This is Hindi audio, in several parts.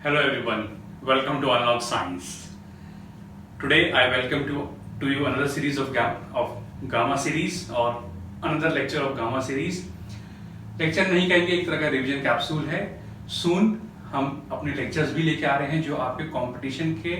Hello everyone, welcome to Unlock Science. Today I welcome to you another series of Gamma series और another lecture of Gamma series. Lecture नहीं कहेंगे, एक तरह का रिवीजन कैप्सूल है. सून हम अपने लेक्चर्स भी लेके आ रहे हैं जो आपके कंपटीशन के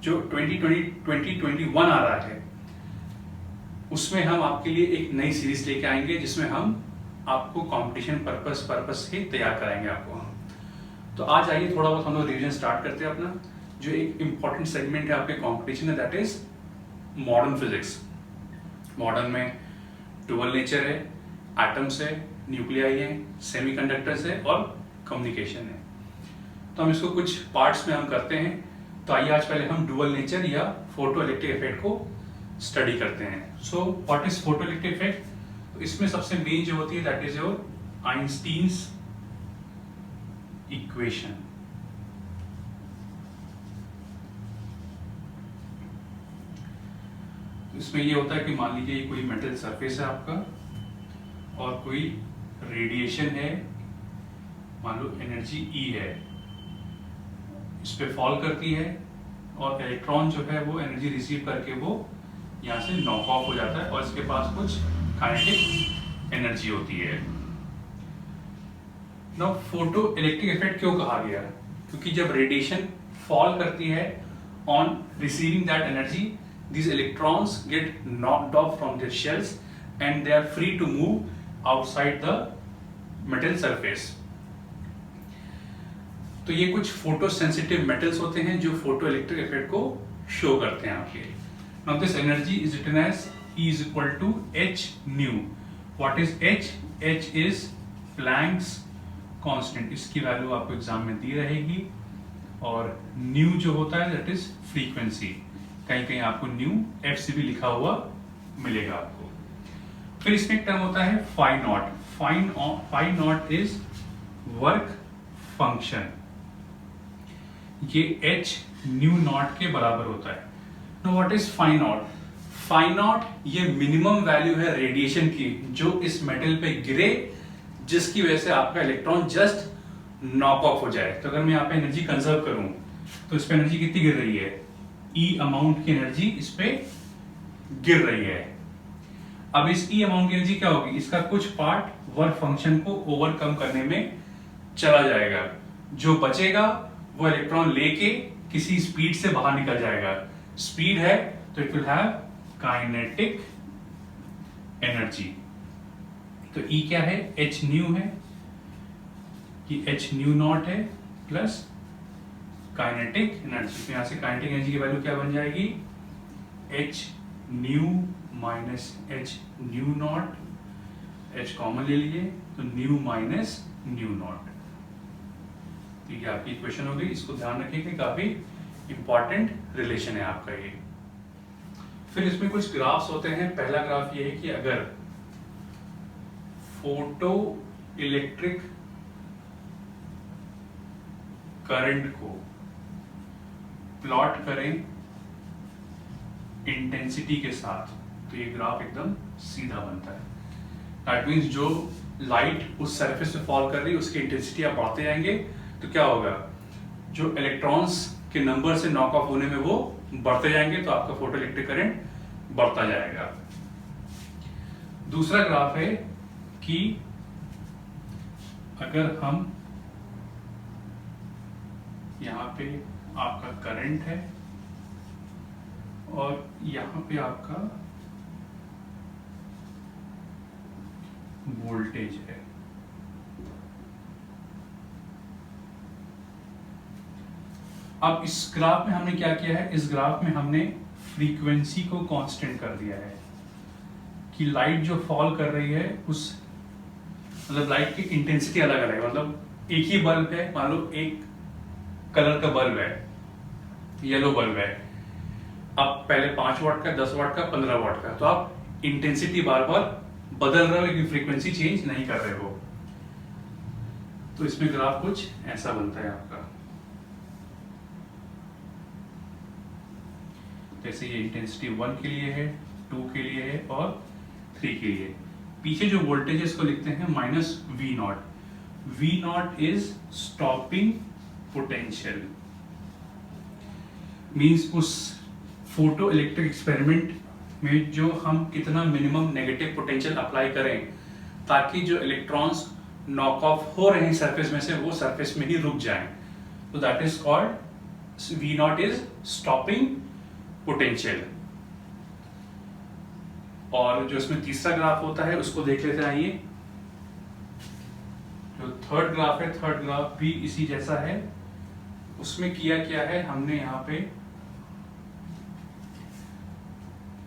जो 2021 आ रहा है उसमें हम आपके लिए एक नई सीरीज लेके आएंगे जिसमें हम आपको कंपटीशन पर्पस से तैयार कराएंगे आपको. तो आज आइए थोड़ा बहुत हम लोग रिवीजन स्टार्ट करते हैं अपना. जो एक इम्पॉर्टेंट सेगमेंट है आपके कंपटीशन में that is modern physics. Modern में डुअल नेचर है, एटम्स है, न्यूक्लियाई है, सेमीकंडक्टर्स है और कम्युनिकेशन है. तो हम इसको कुछ पार्ट्स में हम करते हैं. तो आइए आज पहले हम डुअल नेचर या फोटो इलेक्ट्रिक इफेक्ट को स्टडी करते हैं. So what is photo electric effect? तो इसमें सबसे मेन जो होती है that is your Einstein's equation. इसमें ये होता है कि मान लीजिए कोई मेटल सरफेस है आपका और कोई रेडिएशन है, मान लो एनर्जी ई है, इस पे फॉल करती है और इलेक्ट्रॉन जो है वो एनर्जी रिसीव करके वो यहाँ से नॉक ऑफ हो जाता है और इसके पास कुछ काइनेटिक एनर्जी होती है. नाउ फोटो इलेक्ट्रिक इफेक्ट क्यों कहा गया? क्योंकि जब रेडिएशन फॉल करती है on receiving that energy, these electrons get knocked off from their shells and they are free to move outside the metal surface. तो ये कुछ फोटो सेंसिटिव मेटल्स होते हैं जो फोटो इलेक्ट्रिक इफेक्ट को शो करते हैं आपके. Now this energy is written as E is equal to h nu. What is h? h is Planck's constant. इसकी वैल्यू आपको एग्जाम में दी रहेगी. और nu जो होता है that is frequency. कहीं कहीं आपको न्यू एफ से भी लिखा हुआ मिलेगा आपको. फिर इसमें एक टर्म होता है phi naught. Phi naught is work function. ये एच न्यू नॉट के बराबर होता है. No what is phi naught? Phi naught ये मिनिमम वैल्यू है रेडिएशन की जो इस मेटल पे गिरे जिसकी वजह से आपका इलेक्ट्रॉन जस्ट नॉक ऑफ हो जाए. तो अगर मैं यहाँ पे एनर्जी कंजर्व करूं तो इस पे एनर्जी कितनी गिर रही है? E अमाउंट की एनर्जी इस पे गिर रही है. अब इस E अमाउंट की एनर्जी क्या होगी? इसका कुछ पार्ट वर्क फंक्शन को ओवरकम करने में चला जाएगा. जो बचेगा वो इलेक्ट्रॉन लेके किसी स्पीड से बाहर निकल जाएगा. स्पीड है तो it will have kinetic energy. तो E क्या है? h न्यू है कि h न्यू नॉट है प्लस काइनेटिक एनर्जी. तो यहां से काइनेटिक एनर्जी की वैल्यू क्या बन जाएगी? h new minus h new not. h common ले लीजिए तो न्यू माइनस न्यू नॉट. तो ये आपकी इक्वेशन हो गई. इसको ध्यान रखिए कि काफी इंपॉर्टेंट रिलेशन है आपका ये. फिर इसमें कुछ ग्राफ्स होते हैं. पहला ग्राफ ये है कि अगर फोटो इलेक्ट्रिक करंट को प्लॉट करें इंटेंसिटी के साथ तो ये ग्राफ एकदम सीधा बनता है. दैट मीन्स जो लाइट उस सरफेस पे फॉल कर रही है उसकी इंटेंसिटी आप बढ़ाते जाएंगे तो क्या होगा? जो इलेक्ट्रॉन्स के नंबर से नॉक ऑफ होने में वो बढ़ते जाएंगे तो आपका फोटो इलेक्ट्रिक करंट बढ़ता जाएगा. दूसरा ग्राफ है कि अगर हम यहाँ पे आपका करंट है और यहाँ पे आपका वोल्टेज है. अब इस ग्राफ में हमने क्या किया है? इस ग्राफ में हमने फ्रीक्वेंसी को कांस्टेंट कर दिया है कि लाइट जो फॉल कर रही है उस मतलब लाइट की इंटेंसिटी अलग अलग है. मतलब एक ही बल्ब है, मान लो एक कलर का बल्ब है, येलो बल्ब है. अब पहले 5 वाट का, 10 वाट का, 15 वाट का, तो आप इंटेंसिटी बार बार बदल रहे हो लेकिन फ्रीक्वेंसी चेंज नहीं कर रहे हो. तो इसमें ग्राफ कुछ ऐसा बनता है आपका. जैसे ये इंटेंसिटी 1 के लिए है, 2 के लिए है और 3 के लिए. पीछे जो वोल्टेज है इसको लिखते हैं minus V not. V not is stopping potential means उस फोटो इलेक्ट्रिक एक्सपेरिमेंट में जो हम कितना मिनिमम नेगेटिव पोटेंशियल अप्लाई करें ताकि जो इलेक्ट्रॉन्स नॉक ऑफ हो रहे हैं सरफेस में से वो सरफेस में ही रुक जाएं, तो that is called V naught is stopping potential. और जो इसमें तीसरा ग्राफ होता है उसको देख लेते हैं। आइए, जो थर्ड ग्राफ है, थर्ड ग्राफ भी इसी जैसा है। उसमें किया क्या है, हमने यहाँ पे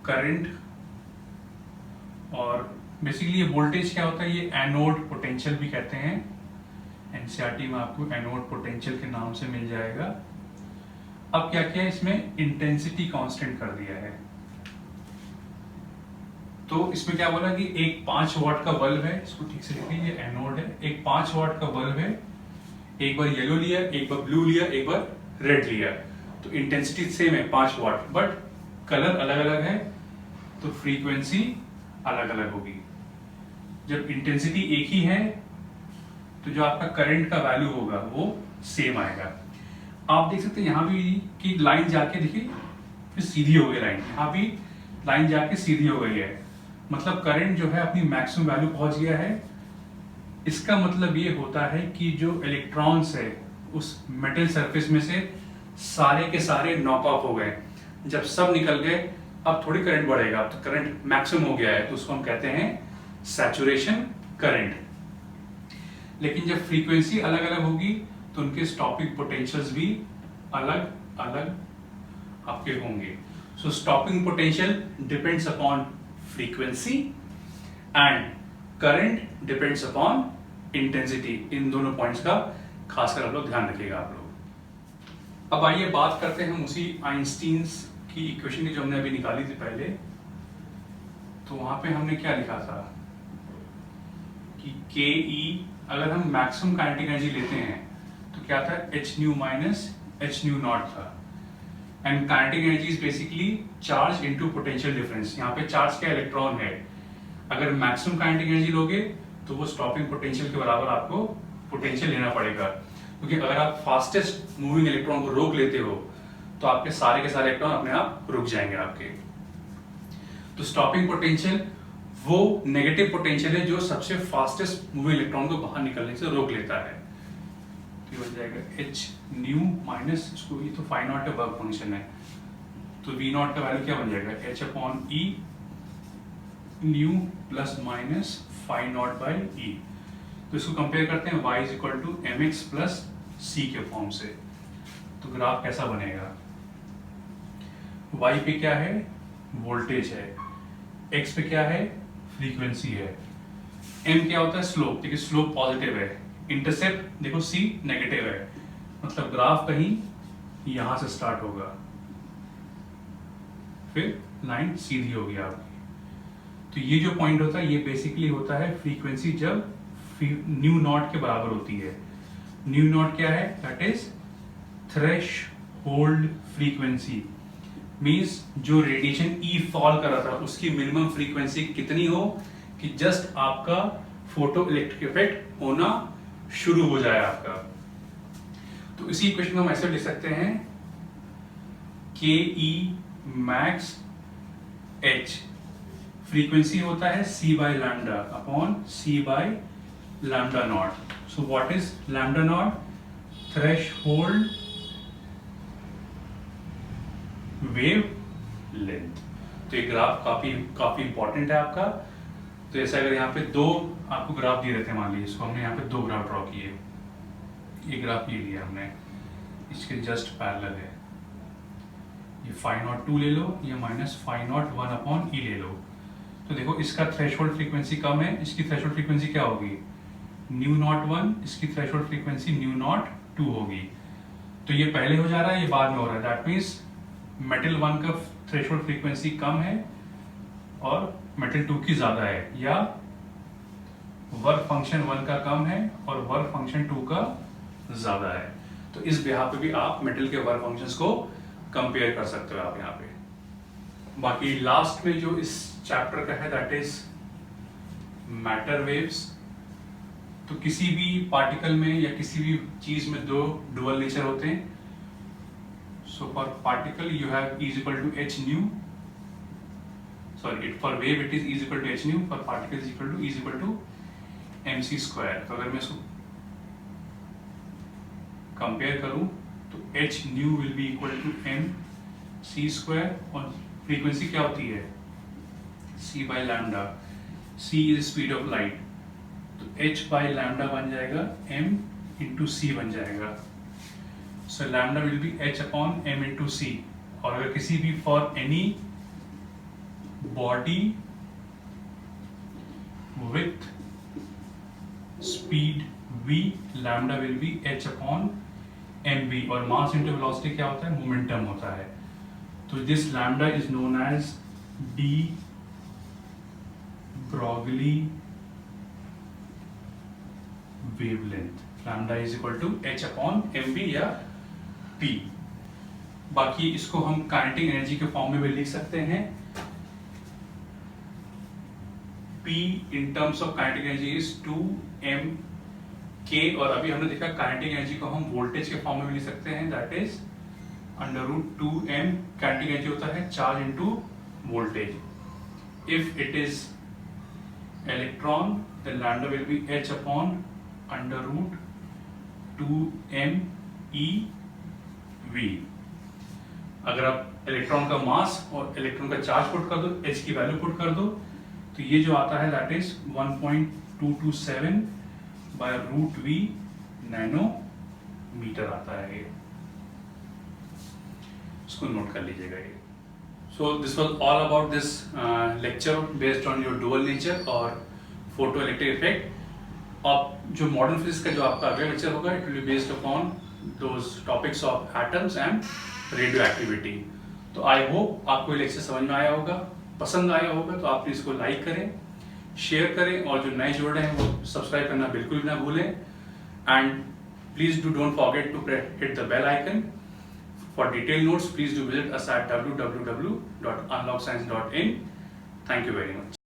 करंट और बेसिकली ये वोल्टेज क्या होता है, ये एनोड पोटेंशियल भी कहते हैं। एनसीईआरटी में आपको एनोड पोटेंशियल के नाम से मिल जाएगा। अब क्या किया, इसमें इंटेंसिटी कांस्टेंट कर दिया है। तो इसमें क्या बोला कि एक 5 वाट का बल्ब है, इसको ठीक से देखिए, ये एनोड है, एक 5 वाट का बल्ब है, एक बार येलो लिया, एक बार ब्लू लिया, एक बार रेड लिया, तो इंटेंसिटी सेम है 5 वाट, बट कलर अलग अलग है तो फ्रीक्वेंसी अलग अलग होगी। जब इंटेंसिटी एक ही है तो जो आपका करंट का वैल्यू होगा वो सेम आएगा। आप देख सकते हैं यहां भी कि लाइन जाके देखिए फिर सीधी हो गई लाइन, यहां भी लाइन जाके सीधी हो गई है, मतलब करंट जो है अपनी मैक्सिमम वैल्यू पहुंच गया है। इसका मतलब ये होता है कि जो इलेक्ट्रॉन्स है उस मेटल सरफेस में से सारे के सारे नॉक ऑफ हो गए। जब सब निकल गए अब थोड़ी करंट बढ़ेगा, अब तो करंट मैक्सिमम हो गया है, तो उसको हम कहते हैं सैचुरेशन करंट। लेकिन जब फ्रीक्वेंसी अलग अलग होगी तो उनके स्टॉपिंग पोटेंशियल्स भी अलग अलग आपके होंगे। So stopping potential depends upon frequency and current depends upon intensity. इन दोनों पॉइंट्स का खासकर आप लोग ध्यान रखिएगा आप लोग। अब आइए बात करते हैं हम उसी आइंस्टीन्स की इक्वेशन की जो हमने अभी निकाली थी पहले। तो वहां पे हमने क्या लिखा था कि के ई, अगर हम मैक्सिमम काइनेटिक एनर्जी लेते हैं तो क्या था, H nu minus H nu naught था। And kinetic energy is basically charge into potential difference. यहाँ पे चार्ज क्या, इलेक्ट्रॉन है। अगर मैक्सिमम काइनेटिक एनर्जी लोगे तो वो स्टॉपिंग पोटेंशियल के बराबर आपको पोटेंशियल लेना पड़ेगा, क्योंकि अगर आप फास्टेस्ट मूविंग इलेक्ट्रॉन को रोक लेते हो तो आपके सारे के सारे इलेक्ट्रॉन अपने आप रुक जाएंगे आपके। तो स्टॉपिंग पोटेंशियल वो नेगेटिव पोटेंशियल है जो सबसे फास्टेस्ट मूविंग इलेक्ट्रॉन को बाहर निकलने से रोक लेता है। तो ये हो जाएगा एच न्यू माइनस, इसको ये तो फाई नॉट का वर्क फंक्शन है, तो वी नॉट का वैल्यू क्या बन जाएगा, H upon E nu plus minus phi naught by E. तो इसको कंपेयर करते हैं y is equal to M X plus C के फॉर्म से। तो ग्राफ कैसा बनेगा, y पे क्या है, वोल्टेज है, x पे क्या है, फ्रीक्वेंसी है, m क्या होता है, स्लोप। देखिए स्लोप पॉजिटिव है, इंटरसेप्ट देखो c नेगेटिव है, मतलब ग्राफ कहीं यहां से स्टार्ट होगा फिर लाइन सीधी होगी आपकी। तो ये जो पॉइंट होता है ये बेसिकली होता है फ्रीक्वेंसी जब न्यू नॉट के बराबर होती है। न्यू नॉट क्या है, that is threshold frequency, means जो रेडिएशन ई फॉल कर रहा था उसकी मिनिमम फ्रीक्वेंसी कितनी हो कि जस्ट आपका फोटो इलेक्ट्रिक इफेक्ट होना शुरू हो जाए आपका। तो इसी इक्वेशन को हम ऐसे लिख सकते हैं, के ई मैक्स एच, फ्रीक्वेंसी होता है c by lambda upon c by lambda naught. So what is lambda naught, threshold wave length. तो ये ग्राफ काफी इंपॉर्टेंट है आपका। तो जैसे अगर यहाँ पे दो आपको ग्राफ दिए रहते हैं, मान लीजिए इसको हमने यहाँ पे दो ग्राफ ड्रॉ किए, ये ग्राफ ये लिया हमने, इसके जस्ट पैरेलल है, ये फाई नॉट 2 ले लो, ये माइनस फाई नॉट 1 अपॉन ई ले लो। तो देखो इसका थ्रेशोल्ड फ्रीक्वेंसी कम है, इसकी थ्रेशोल्ड फ्रीक्वेंसी क्या होगी, न्यू नॉट 1, इसकी थ्रेशोल्ड फ्रीक्वेंसी न्यू नॉट 2 होगी। तो ये पहले हो जा रहा है, ये बाद में हो रहा है, दैट मीन्स मेटल 1 का थ्रेशोल्ड फ्रीक्वेंसी कम है और मेटल 2 की ज्यादा है, या वर्क फंक्शन 1 का कम है और वर्क फंक्शन 2 का ज्यादा है। तो इस बिहाफ पे भी आप मेटल के वर्क फंक्शंस को कंपेयर कर सकते हो आप यहाँ पे। बाकी लास्ट में जो इस चैप्टर का है दैट इज मैटर वेव्स। तो तो किसी भी पार्टिकल में या किसी भी चीज में दो डुअल नेचर होते हैं. So for particle you have E is equal to h nu. Sorry, for wave it is E is equal to h nu. For particle is equal to E is equal to mc square. तो अगर मैं इसको कंपेयर करूं तो h nu will be equal to m c square और फ्रीक्वेंसी क्या होती है c by lambda. c is speed of light, तो h by lambda बन जाएगा m into c बन जाएगा. So lambda will be h upon m into c. और अगर किसी भी for any body with speed v, lambda will be h upon mv. और mass into velocity क्या होता है, momentum होता है. तो this lambda is known as de Broglie wavelength. Lambda is equal to h upon mv या p. बाकी इसको हम काइनेटिक एनर्जी के फॉर्म में भी लिख सकते हैं. p in terms of kinetic energy is 2m k. और अभी हमने देखा काइनेटिक एनर्जी को हम वोल्टेज के फॉर्म में भी लिख सकते हैं. That is under root 2m. Kinetic energy होता है charge into voltage. If it is electron then lambda will be h upon under root 2m e v. अगर आप इलेक्ट्रॉन का मास और इलेक्ट्रॉन का चार्ज पुट कर दो, h की वैल्यू पुट कर दो, तो ये जो आता है that is 1.227 by root v nanometre आता है. ये इसको नोट कर लीजिएगा. ये so this was all about this lecture based on your dual nature और फोटो इलेक्ट्रिक इफेक्ट. अब जो मॉडर्न फिजिक्स का जो आपका अगला लेक्चर होगा it will be based upon those topics of atoms and radio activity. तो आई होप आपको ये लेक्चर समझ में आया होगा, पसंद आया होगा. तो आप इसको लाइक करें, शेयर करें और जो नए जुड़ रहे हैं वो सब्सक्राइब करना बिल्कुल भी ना भूलें. And please don't forget to hit the bell icon. For detail notes please do visit us at www.unlockscience.in. Thank you very much.